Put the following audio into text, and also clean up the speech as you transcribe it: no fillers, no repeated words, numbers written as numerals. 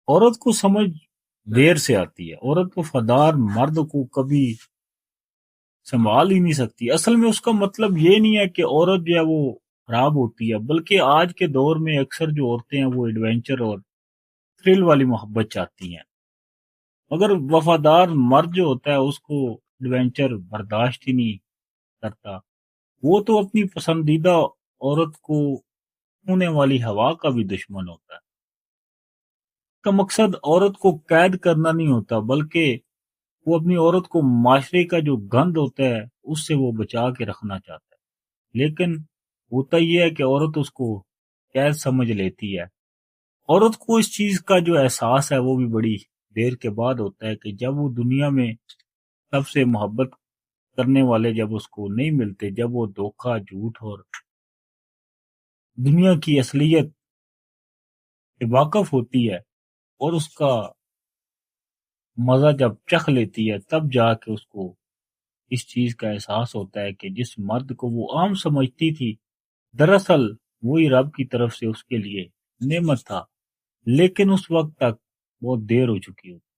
عورت کو سمجھ دیر سے آتی ہے، عورت وفادار مرد کو کبھی سنبھال ہی نہیں سکتی۔ اصل میں اس کا مطلب یہ نہیں ہے کہ عورت جو ہے وہ خراب ہوتی ہے، بلکہ آج کے دور میں اکثر جو عورتیں ہیں وہ ایڈونچر اور تھرل والی محبت چاہتی ہیں، مگر وفادار مرد جو ہوتا ہے اس کو ایڈونچر برداشت ہی نہیں کرتا۔ وہ تو اپنی پسندیدہ عورت کو ہونے والی ہوا کا بھی دشمن ہوتا ہے۔ اس کا مقصد عورت کو قید کرنا نہیں ہوتا، بلکہ وہ اپنی عورت کو معاشرے کا جو گند ہوتا ہے اس سے وہ بچا کے رکھنا چاہتا ہے، لیکن ہوتا یہ ہے کہ عورت اس کو قید سمجھ لیتی ہے۔ عورت کو اس چیز کا جو احساس ہے وہ بھی بڑی دیر کے بعد ہوتا ہے کہ جب وہ دنیا میں سب سے محبت کرنے والے جب اس کو نہیں ملتے، جب وہ دھوکہ، جھوٹ اور دنیا کی اصلیت سے واقف ہوتی ہے اور اس کا مزہ جب چکھ لیتی ہے، تب جا کے اس کو اس چیز کا احساس ہوتا ہے کہ جس مرد کو وہ عام سمجھتی تھی، دراصل وہی رب کی طرف سے اس کے لیے نعمت تھا، لیکن اس وقت تک بہت دیر ہو چکی ہوتی